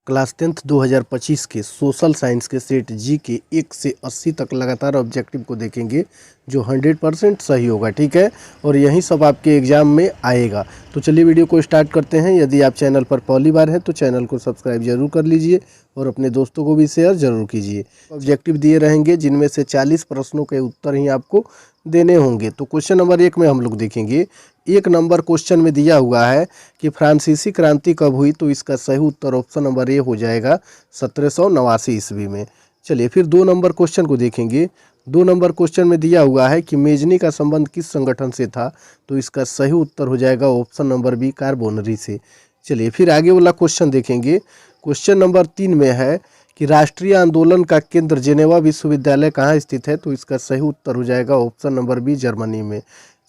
Class 10th 2025 के social science के set जी के 1 से 80 तक लगातार ऑब्जेक्टिव को देखेंगे जो 100% सही होगा। ठीक है, और यही सब आपके एग्जाम में आएगा। तो चलिए वीडियो को स्टार्ट करते हैं। यदि आप चैनल पर पहली बार हैं तो चैनल को सब्सक्राइब जरूर कर लीजिए और अपने दोस्तों को भी शेयर जरूर कीजिए। ऑब्जेक्टिव दिए रहेंगे जिनमें से 40 प्रश्नों के उत्तर ही आपको देने होंगे। तो क्वेश्चन नंबर 1 में हम लोग देखेंगे। 1 नंबर क्वेश्चन में दिया हुआ है कि फ्रांसीसी क्रांति कब हुई, तो इसका सही उत्तर ऑप्शन नंबर ए हो जाएगा 1789 ईस्वी में। चलिए फिर 2 नंबर क्वेश्चन को देखेंगे। 2 नंबर क्वेश्चन में दिया हुआ है कि मेजनी का संबंध किस संगठन से था, तो इसका सही उत्तर हो जाएगा ऑप्शन नंबर बी कार्बोनरी से। चलिए फिर आगे वाला क्वेश्चन देखेंगे। क्वेश्चन नंबर 3 में है कि राष्ट्रीय आंदोलन का केंद्र जेनेवा विश्वविद्यालय कहाँ स्थित है, तो इसका सही उत्तर हो जाएगा ऑप्शन नंबर बी जर्मनी में।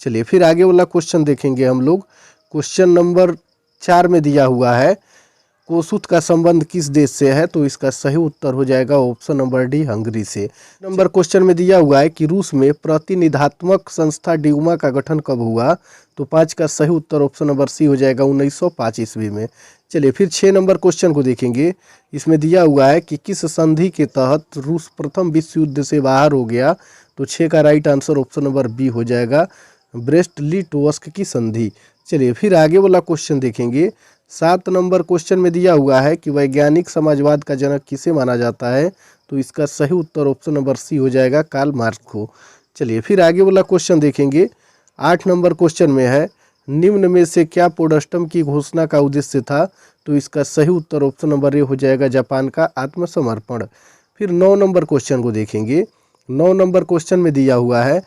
चलिए फिर आगे वाला क्वेश्चन देखेंगे हम लोग। क्वेश्चन नंबर 4 में दिया हुआ है कोसुत का संबंध किस देश से है, तो इसका सही उत्तर हो जाएगा ऑप्शन नंबर डी हंगरी से। नंबर क्वेश्चन में दिया हुआ है कि रूस में प्रतिनिधात्मक संस्था ड्यूमा का गठन कब हुआ, तो 5 का सही उत्तर ऑप्शन नंबर सी हो जाएगा 1905 ईस्वी में। चलिए फिर 6 नंबर क्वेश्चन को देखेंगे। इसमें दिया हुआ है कि किस संधि के तहत रूस प्रथम विश्व युद्ध से बाहर हो गया, तो 6 का right answer option number B हो जाएगा ब्रेस्ट लिटोवस्क की संधि। चलिए फिर आगे वाला क्वेश्चन देखेंगे। 7 नंबर क्वेश्चन में दिया हुआ है कि वैज्ञानिक समाजवाद का जनक किसे माना जाता है, तो इसका सही उत्तर ऑप्शन नंबर सी हो जाएगा कार्ल मार्क्स को। चलिए फिर आगे वाला क्वेश्चन देखेंगे। 8 नंबर क्वेश्चन में है निम्न में से क्या पोडस्टम की घोषणा का उद्देश्य था, तो इसका सही उत्तर ऑप्शन नंबर ए हो जाएगा जापान का आत्मसमर्पण। फिर 9 नंबर क्वेश्चन को देखेंगे। 9 नंबर क्वेश्चन में दिया हुआ है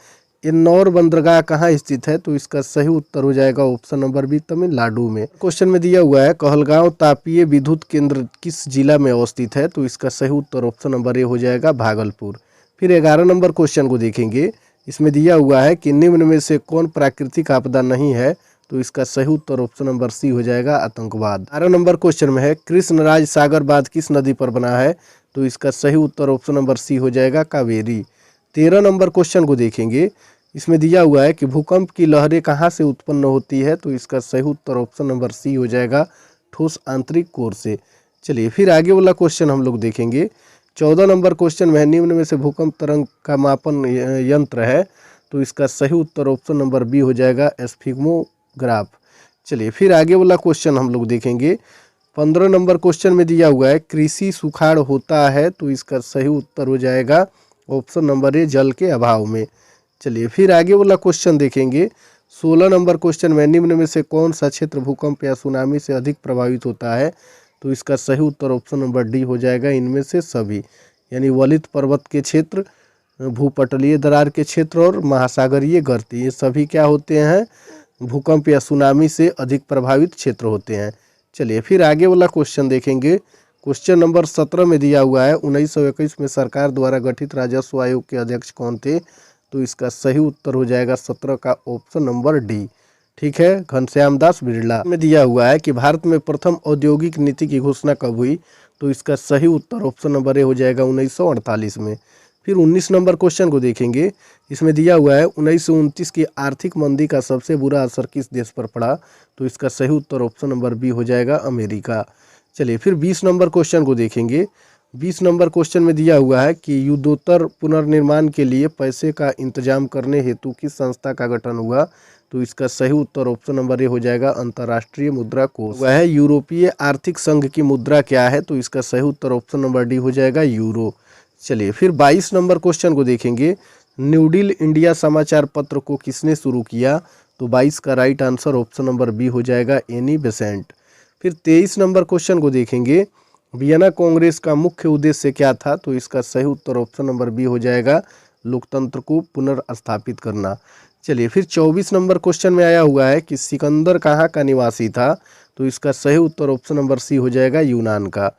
इंदौर बंदरगाह कहाँ स्थित है, तो इसका सही उत्तर हो जाएगा ऑप्शन नंबर बी तमिलनाडु में। क्वेश्चन में दिया हुआ है कहलगांव तापीय विद्युत केंद्र किस जिला में अवस्थित है, तो इसका सही उत्तर ऑप्शन नंबर ए हो जाएगा भागलपुर। फिर 11 नंबर क्वेश्चन को देखेंगे। इसमें दिया हुआ है कि निम्न में से कौन प्राकृतिक आपदा नहीं है, तो इसका सही उत्तर ऑप्शन नंबर सी हो जाएगा आतंकवाद। 12 नंबर क्वेश्चन में है कृष्णराज सागर बांध किस नदी पर बना है, तो इसका सही उत्तर ऑप्शन नंबर सी हो जाएगा कावेरी। 13 नंबर क्वेश्चन को देखेंगे। इसमें दिया हुआ है कि भूकंप की लहरें कहाँ से उत्पन्न होती है, तो इसका सही उत्तर ऑप्शन नंबर सी हो जाएगा ठोस आंतरिक कोर से। चलिए फिर आगे वाला क्वेश्चन हम लोग देखेंगे। 14 नंबर क्वेश्चन में निम्न में से भूकंप तरंग का मापन यंत्र है, तो इसका सही उत्तर ऑप्शन नंबर बी हो जाएगा एस्फिग्मोग्राफ। चलिए फिर आगे वाला क्वेश्चन हम लोग देखेंगे। 15 नंबर क्वेश्चन में दिया हुआ है कृषि सुखाड़ होता है, तो इसका सही उत्तर हो जाएगा ऑप्शन नंबर ए जल के अभाव में। चलिए फिर आगे वाला क्वेश्चन देखेंगे। 16 नंबर क्वेश्चन में निम्न में से कौन सा क्षेत्र भूकंप या सुनामी से अधिक प्रभावित होता है, तो इसका सही उत्तर ऑप्शन नंबर डी हो जाएगा इनमें से सभी, यानी वलित पर्वत के क्षेत्र, भूपटलीय दरार के क्षेत्र और महासागरीय गर्ती, ये सभी क्या होते हैं भूकंप या सुनामी से अधिक प्रभावित क्षेत्र होते हैं। चलिए फिर आगे वाला क्वेश्चन देखेंगे। क्वेश्चन नंबर 17 में दिया हुआ है 1921 में सरकार द्वारा गठित राजस्व आयोग के अध्यक्ष कौन थे, तो इसका सही उत्तर हो जाएगा 17 का ऑप्शन नंबर डी। ठीक है, घनश्याम दास बिरला। में दिया हुआ है कि भारत में प्रथम औद्योगिक नीति की घोषणा कब हुई, तो इसका सही उत्तर ऑप्शन नंबर ए हो जाएगा 1948 में। फिर 19 नंबर क्वेश्चन को देखेंगे। इसमें दिया हुआ है 1929 की आर्थिक मंदी का सबसे बुरा असर किस देश पर पड़ा, तो इसका सही उत्तर ऑप्शन नंबर बी हो जाएगा अमेरिका। चलिए फिर 20 नंबर क्वेश्चन को देखेंगे। 20 नंबर क्वेश्चन में दिया हुआ है कि युद्धोत्तर पुनर्निर्माण के लिए पैसे का इंतजाम करने हेतु किस संस्था का गठन हुआ, तो इसका सही उत्तर ऑप्शन नंबर ए हो जाएगा अंतर्राष्ट्रीय मुद्रा कोष। वह है यूरोपीय आर्थिक संघ की मुद्रा क्या है, तो इसका सही उत्तर ऑप्शन नंबर डी हो जाएगा यूरो। चलिए फिर 22 नंबर क्वेश्चन को देखेंगे। न्यू डील इंडिया समाचार पत्र को किसने शुरू किया, तो 22 का right answer option number B हो जाएगा एनी बेसेंट। फिर 23 नंबर क्वेश्चन को देखेंगे। वियना कांग्रेस का मुख्य उद्देश्य क्या था, तो इसका सही उत्तर ऑप्शन नंबर बी हो जाएगा लोकतंत्र को पुनर्स्थापित करना। चलिए फिर 24 नंबर क्वेश्चन में आया हुआ है कि सिकंदर कहाँ का निवासी था, तो इसका सही उत्तर ऑप्शन नंबर सी हो जाएगा यूनान का।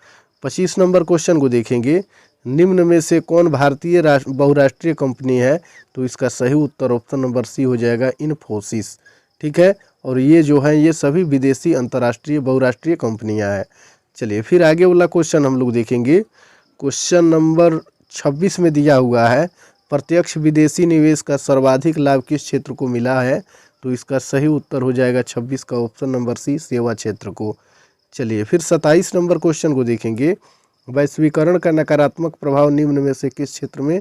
25 नंबर क्वेश्चन को देखेंगे। निम्न में से कौन भारतीय बहुराष्ट्रीय कंपनी है, तो इसका सही उत्तर ऑप्शन नंबर सी हो जाएगा इन्फोसिस। ठीक है, और ये जो है ये सभी विदेशी अंतर्राष्ट्रीय बहुराष्ट्रीय कंपनियां हैं। चलिए फिर आगे वाला क्वेश्चन हम लोग देखेंगे। क्वेश्चन नंबर 26 में दिया हुआ है प्रत्यक्ष विदेशी निवेश का सर्वाधिक लाभ किस क्षेत्र को मिला है, तो इसका सही उत्तर हो जाएगा 26 का ऑप्शन नंबर सी सेवा क्षेत्र को। चलिए फिर 27 नंबर क्वेश्चन को देखेंगे। वैश्वीकरण का नकारात्मक प्रभाव निम्न में से किस क्षेत्र में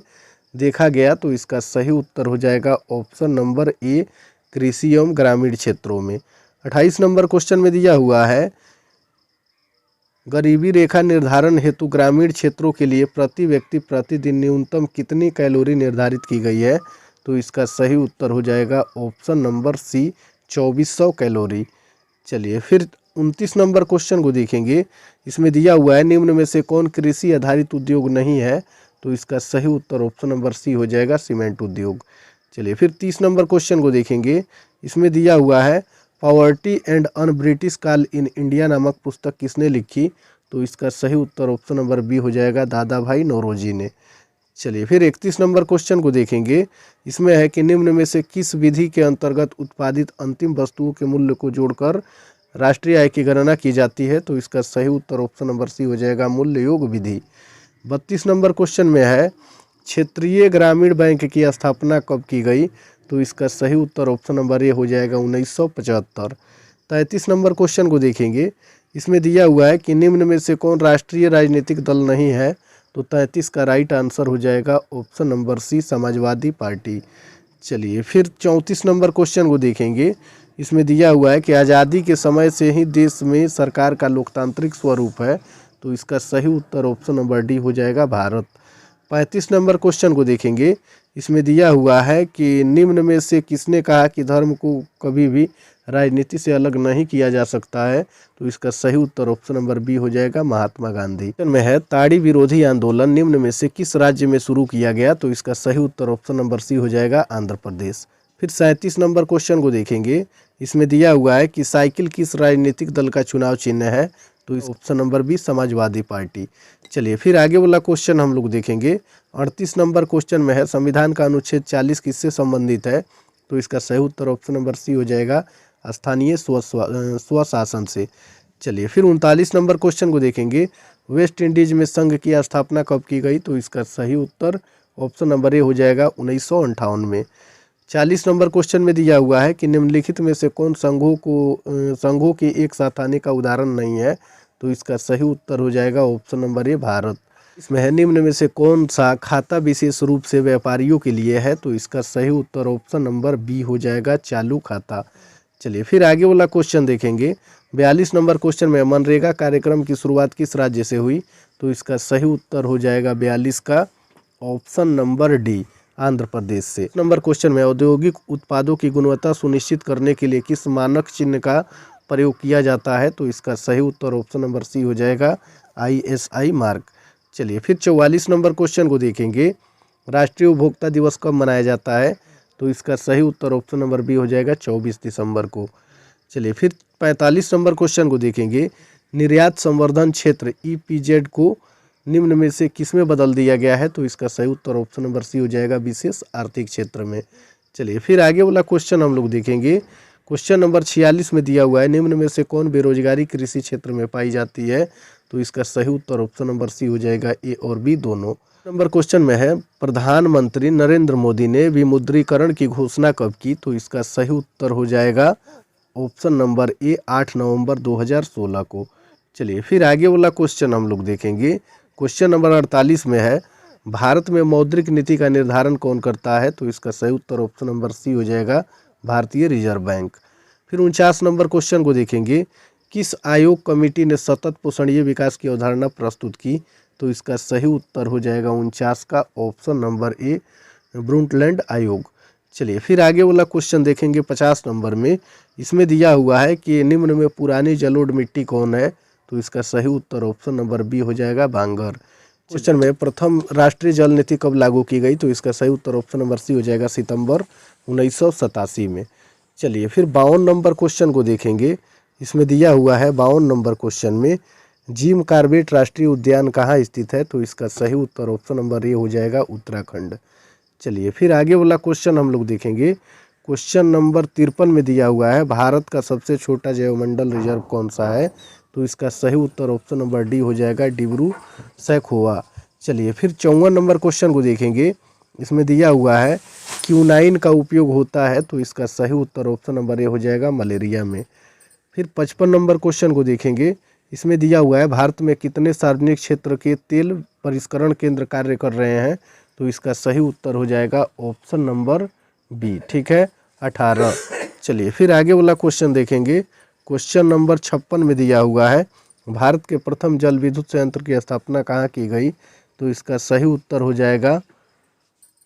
देखा गया? तो इसका सही उत्तर हो जाएगा ऑप्शन नंबर ए, कृषि एवं ग्रामीण क्षेत्रों में। 28 नंबर क्वेश्चन में दिया हुआ है, गरीबी रेखा निर्धारण हेतु ग्रामीण क्षेत्रों के लिए प्रति व्यक्ति प्रतिदिन न्यूनतम कितनी कैलोरी निर्धारित की गई है? तो इसका सही उत्तर हो जाएगा ऑप्शन नंबर सी, 2400 कैलोरी। चलिए फिर 29 नंबर क्वेश्चन को देखेंगे। इसमें दिया हुआ है, निम्न में से कौन कृषि आधारित उद्योग नहीं है? तो इसका सही उत्तर ऑप्शन नंबर सी हो जाएगा, सीमेंट उद्योग। चलिए फिर 30 नंबर क्वेश्चन को देखेंगे। इसमें दिया हुआ है, पॉवर्टी एंड अन ब्रिटिश काल इन इंडिया नामक पुस्तक किसने लिखी? तो इसका सही उत्तर ऑप्शन नंबर बी हो जाएगा, दादा भाई नौरोजी ने। चलिए फिर 31 नंबर क्वेश्चन को देखेंगे। इसमें है कि निम्न में से किस विधि के अंतर्गत उत्पादित अंतिम वस्तुओं के मूल्य को जोड़कर राष्ट्रीय आय की गणना की जाती है? तो इसका सही उत्तर ऑप्शन नंबर सी हो जाएगा, मूल्य योग विधि। 32 नंबर क्वेश्चन में है, क्षेत्रीय ग्रामीण बैंक की स्थापना कब की गई? तो इसका सही उत्तर ऑप्शन नंबर ए हो जाएगा, 1975। 33 नंबर क्वेश्चन को देखेंगे। इसमें दिया हुआ है कि निम्न में से कौन राष्ट्रीय राजनीतिक दल नहीं है? तो 33 का राइट आंसर हो जाएगा option number C, Samajwadi Party. चलिए फिर 34 नंबर क्वेश्चन को देखेंगे। इसमें दिया हुआ है कि आज़ादी के समय से ही देश में सरकार का लोकतांत्रिक स्वरूप है। तो इसका सही उत्तर ऑप्शन नंबर डी हो जाएगा, भारत। 35 नंबर क्वेश्चन को देखेंगे। इसमें दिया हुआ है कि निम्न में से किसने कहा कि धर्म को कभी भी राजनीति से अलग नहीं किया जा सकता है? तो इसका सही उत्तर ऑप्शन नंबर बी हो जाएगा, महात्मा गांधी। में है, ताड़ी विरोधी आंदोलन निम्न में से किस राज्य में शुरू किया गया? तो इसका सही उत्तर ऑप्शन नंबर सी हो जाएगा, आंध्र प्रदेश। फिर 37 नंबर क्वेश्चन को देखेंगे। इसमें दिया हुआ है कि साइकिल किस राजनीतिक दल का चुनाव चिन्ह है? तो इस option number B, Samajwadi Party. चलिए फिर आगे वाला क्वेश्चन हम लोग देखेंगे। 38 नंबर क्वेश्चन में है, संविधान का अनुच्छेद 40 किससे संबंधित है? तो इसका सही उत्तर ऑप्शन नंबर सी हो जाएगा, स्थानीय स्वशासन से। चलिए फिर 39 नंबर क्वेश्चन को देखेंगे। वेस्ट इंडीज में संघ की स्थापना कब की गई? तो इसका सही उत्तर ऑप्शन नंबर ए हो जाएगा, 1958 में। 40 नंबर क्वेश्चन में दिया हुआ है कि निम्नलिखित में से कौन संघों के एक साथ आने का उदाहरण नहीं है? तो इसका सही उत्तर हो जाएगा ऑप्शन नंबर ए, भारत। इसमें है, निम्न में से कौन सा खाता विशेष रूप से व्यापारियों के लिए है? तो इसका सही उत्तर ऑप्शन नंबर बी हो जाएगा, चालू खाता। चलिए फिर आगे वाला क्वेश्चन देखेंगे। 42 नंबर क्वेश्चन में, मनरेगा कार्यक्रम की शुरुआत किस राज्य से हुई? तो इसका सही उत्तर हो जाएगा 42 का option number D, Andhra Pradesh से। नंबर क्वेश्चन में, औद्योगिक उत्पादों की गुणवत्ता सुनिश्चित करने के लिए किस मानक चिन्ह का प्रयोग किया जाता है? तो इसका सही उत्तर ऑप्शन नंबर सी हो जाएगा, ISI मार्क। चलिए फिर 44 नंबर क्वेश्चन को देखेंगे। राष्ट्रीय उपभोक्ता दिवस कब मनाया जाता है? तो इसका सही उत्तर ऑप्शन नंबर बी हो जाएगा, 24 दिसंबर को। चलिए फिर 45 नंबर क्वेश्चन को देखेंगे। निर्यात संवर्धन क्षेत्र EPZ को निम्न में से किसमें बदल दिया गया है? तो इसका सही उत्तर ऑप्शन नंबर सी हो जाएगा, विशेष आर्थिक क्षेत्र में। चलिए फिर आगे वाला क्वेश्चन हम लोग देखेंगे। क्वेश्चन नंबर 46 में दिया हुआ है, निम्न में से कौन बेरोजगारी कृषि क्षेत्र में पाई जाती है? तो इसका सही उत्तर ऑप्शन नंबर सी हो जाएगा, ए और बी दोनों। नंबर क्वेश्चन में है, प्रधानमंत्री नरेंद्र मोदी ने विमुद्रीकरण की घोषणा कब की? तो इसका सही उत्तर हो जाएगा ऑप्शन नंबर ए, 8 नवंबर 2016 को। चलिए फिर आगे वाला क्वेश्चन हम लोग देखेंगे। क्वेश्चन नंबर 48 में है, भारत में मौद्रिक नीति का निर्धारण कौन करता है? तो इसका सही उत्तर ऑप्शन नंबर सी हो जाएगा, भारतीय रिजर्व बैंक। फिर 49 नंबर क्वेश्चन को देखेंगे। किस आयोग कमेटी ने सतत पोषणीय विकास की अवधारणा प्रस्तुत की? तो इसका सही उत्तर हो जाएगा 49 का ऑप्शन नंबर ए, ब्रुंटलैंड आयोग। चलिए फिर आगे वाला क्वेश्चन देखेंगे 50 नंबर में। इसमें दिया हुआ है कि निम्न में पुरानी जलोढ़ मिट्टी कौन है? तो इसका सही उत्तर ऑप्शन नंबर बी हो जाएगा, भांगर। क्वेश्चन में, प्रथम राष्ट्रीय जल नीति कब लागू की गई? तो इसका सही उत्तर ऑप्शन नंबर सी हो जाएगा, सितंबर 1987 में। चलिए फिर 52 नंबर क्वेश्चन को देखेंगे। इसमें दिया हुआ है 52 नंबर क्वेश्चन में, जिम कॉर्बेट राष्ट्रीय उद्यान कहाँ स्थित है? तो इसका सही उत्तर ऑप्शन नंबर ए हो जाएगा, उत्तराखंड। चलिए फिर आगे वाला क्वेश्चन हम लोग देखेंगे। क्वेश्चन नंबर 53 में दिया हुआ है, भारत का सबसे छोटा जैवमंडल रिजर्व कौन सा है? तो इसका सही उत्तर ऑप्शन नंबर डी हो जाएगा, डिब्रू सैखोवा। चलिए फिर 54 नंबर क्वेश्चन को देखेंगे। इसमें दिया हुआ है, क्यूनाइन का उपयोग होता है? तो इसका सही उत्तर ऑप्शन नंबर ए हो जाएगा, मलेरिया में। फिर 55 नंबर क्वेश्चन को देखेंगे। इसमें दिया हुआ है भारत में कितने सार्वजनिक क्षेत्र के तेल परिष्करण केंद्र कार्य कर रहे हैं, तो इसका सही उत्तर हो जाएगा ऑप्शन नंबर बी, ठीक है, 18। चलिए फिर आगे वाला क्वेश्चन देखेंगे। क्वेश्चन नंबर 56 में दिया हुआ है भारत के प्रथम जल विद्युत संयंत्र की स्थापना कहाँ की गई, तो इसका सही उत्तर हो जाएगा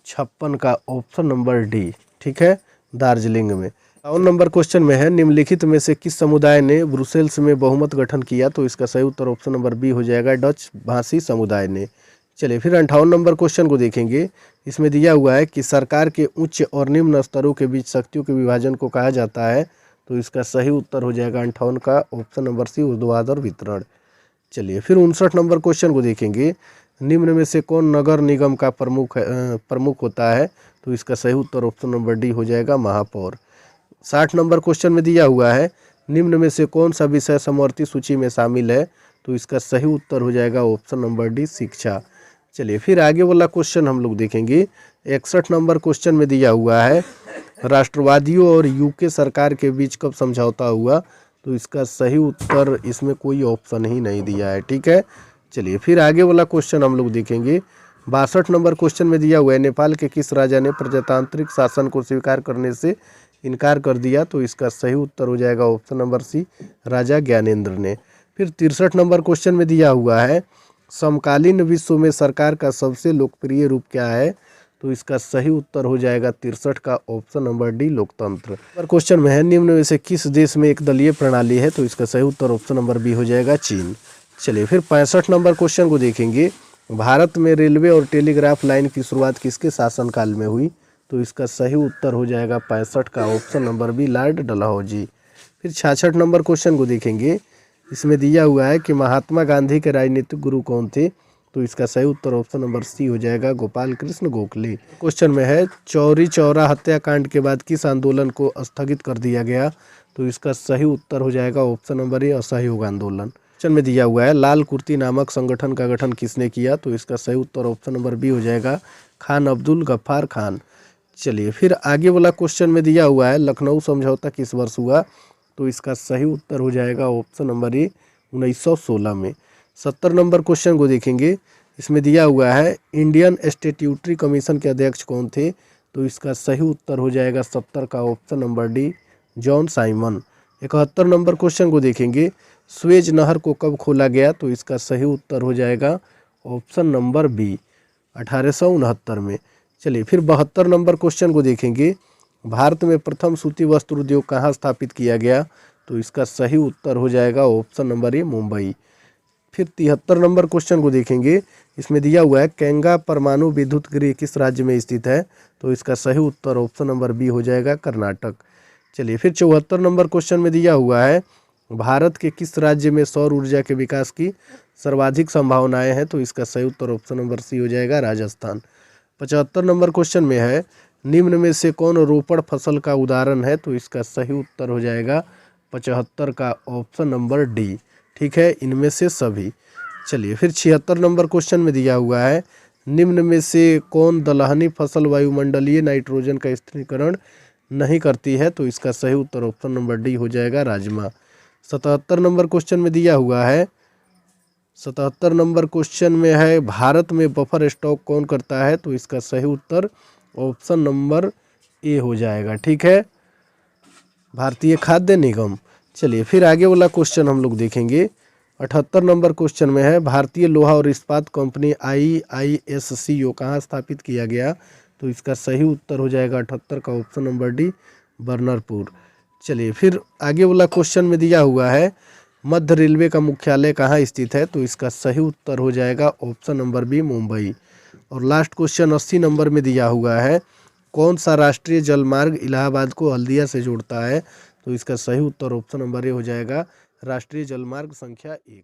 56 का ऑप्शन नंबर डी, ठीक है, दार्जिलिंग में। 52 नंबर क्वेश्चन में है निम्नलिखित में से किस समुदाय ने ब्रुसेल्स में बहुमत गठन किया, तो इसका सही उत्तर ऑप्शन नंबर बी हो जाएगा डच भाषी समुदाय ने। चलिए फिर 58 नंबर क्वेश्चन को देखेंगे। इसमें दिया हुआ है कि सरकार के उच्च और निम्न स्तरों के बीच शक्तियों के विभाजन को कहा जाता है, तो इसका सही उत्तर हो जाएगा 58 का ऑप्शन नंबर सी ऊर्ध्वाधर वितरण। चलिए फिर 59 नंबर क्वेश्चन को देखेंगे। निम्न में से कौन नगर निगम का प्रमुख होता है, तो इसका सही उत्तर ऑप्शन नंबर डी हो जाएगा महापौर। 60 नंबर क्वेश्चन में दिया हुआ है निम्न में से कौन सा विषय समवर्ती सूची में शामिल है, तो इसका सही उत्तर हो जाएगा ऑप्शन नंबर डी शिक्षा। चलिए फिर आगे वाला क्वेश्चन हम लोग देखेंगे। 61 नंबर क्वेश्चन में दिया हुआ है राष्ट्रवादियों और यूके सरकार के बीच कब समझौता हुआ, तो इसका सही उत्तर इसमें कोई ऑप्शन ही नहीं दिया है, ठीक है। चलिए फिर आगे वाला क्वेश्चन हम लोग देखेंगे। 62 नंबर क्वेश्चन में दिया हुआ है नेपाल के किस राजा ने प्रजातांत्रिक शासन को स्वीकार करने से इनकार कर दिया, तो इसका सही उत्तर हो जाएगा ऑप्शन नंबर सी राजा ज्ञानेंद्र ने। फिर 63 नंबर क्वेश्चन में दिया हुआ है समकालीन विश्व में सरकार का सबसे लोकप्रिय रूप क्या है, तो इसका सही उत्तर हो जाएगा 63 का ऑप्शन नंबर डी लोकतंत्र। क्वेश्चन में है निम्न में से किस देश में एक दलीय प्रणाली है, तो इसका सही उत्तर ऑप्शन नंबर बी हो जाएगा चीन। चलिए फिर 65 नंबर क्वेश्चन को देखेंगे। भारत में रेलवे और टेलीग्राफ लाइन की शुरुआत किसके शासनकाल में हुई, तो इसका सही उत्तर हो जाएगा 65 का option number B Lord Dalhousie. फिर 66 नंबर क्वेश्चन को देखेंगे। इसमें दिया हुआ है कि महात्मा गांधी के राजनीतिक गुरु कौन थे, तो इसका सही उत्तर ऑप्शन नंबर सी हो जाएगा गोपाल कृष्ण गोखले। क्वेश्चन में है चौरी चौरा हत्याकांड के बाद किस आंदोलन को स्थगित कर दिया गया, तो इसका सही उत्तर हो जाएगा ऑप्शन नंबर ए असहयोग आंदोलन। क्वेश्चन में दिया हुआ है लाल कुर्ती नामक संगठन का गठन किसने किया, तो इसका सही उत्तर ऑप्शन नंबर बी हो जाएगा खान अब्दुल गफ्फार खान। चलिए फिर आगे वाला क्वेश्चन में दिया हुआ है लखनऊ समझौता किस वर्ष हुआ, तो इसका सही उत्तर हो जाएगा ऑप्शन नंबर ए 1916 में। 70 नंबर क्वेश्चन को देखेंगे। इसमें दिया हुआ है इंडियन स्टैट्यूटरी कमीशन के अध्यक्ष कौन थे, तो इसका सही उत्तर हो जाएगा 70 का option number D John Simon. 71 number question को देखेंगे। स्वेज नहर को कब खोला गया, तो इसका सही उत्तर हो जाएगा ऑप्शन नंबर बी 1869 में। चलिए फिर 72 नंबर क्वेश्चन को देखेंगे। भारत में प्रथम सूती वस्त्र उद्योग कहाँ स्थापित किया गया, तो इसका सही उत्तर हो जाएगा ऑप्शन नंबर ए मुंबई। फिर 73 नंबर क्वेश्चन को देखेंगे। इसमें दिया हुआ है केंगा परमाणु विद्युत गृह किस राज्य में स्थित है, तो इसका सही उत्तर ऑप्शन नंबर बी हो जाएगा कर्नाटक। चलिए फिर 74 नंबर क्वेश्चन में दिया हुआ है भारत के किस राज्य में सौर ऊर्जा के विकास की सर्वाधिक संभावनाएं हैं, तो इसका सही उत्तर ऑप्शन नंबर सी हो जाएगा राजस्थान। 75 नंबर क्वेश्चन में है निम्न में से कौन रोपड़ फसल का उदाहरण है, तो इसका सही उत्तर हो जाएगा 75 का ऑप्शन नंबर डी, ठीक है, इनमें से सभी। चलिए फिर 76 नंबर क्वेश्चन में दिया हुआ है निम्न में से कौन दलहनी फसल वायुमंडलीय नाइट्रोजन का स्थिरीकरण नहीं करती है, तो इसका सही उत्तर ऑप्शन नंबर डी हो जाएगा राजमा। 77 नंबर क्वेश्चन में दिया हुआ है 77 नंबर क्वेश्चन में है भारत में बफर स्टॉक कौन करता है, तो इसका सही उत्तर ऑप्शन नंबर ए हो जाएगा, ठीक है, भारतीय खाद्य निगम। चलिए फिर आगे वाला क्वेश्चन हम लोग देखेंगे। 78 नंबर क्वेश्चन में है भारतीय लोहा और इस्पात कंपनी IISCO कहाँ स्थापित किया गया, तो इसका सही उत्तर हो जाएगा 78 का ऑप्शन नंबर डी बर्नरपुर। चलिए फिर आगे वाला क्वेश्चन में दिया हुआ है मध्य रेलवे का मुख्यालय कहाँ स्थित है, तो इसका सही उत्तर हो जाएगा ऑप्शन नंबर बी मुंबई। और लास्ट क्वेश्चन 80 नंबर में दिया हुआ है कौन सा राष्ट्रीय जलमार्ग इलाहाबाद को हल्दिया से जोड़ता है, तो इसका सही उत्तर ऑप्शन नंबर ए हो जाएगा राष्ट्रीय जलमार्ग संख्या 1।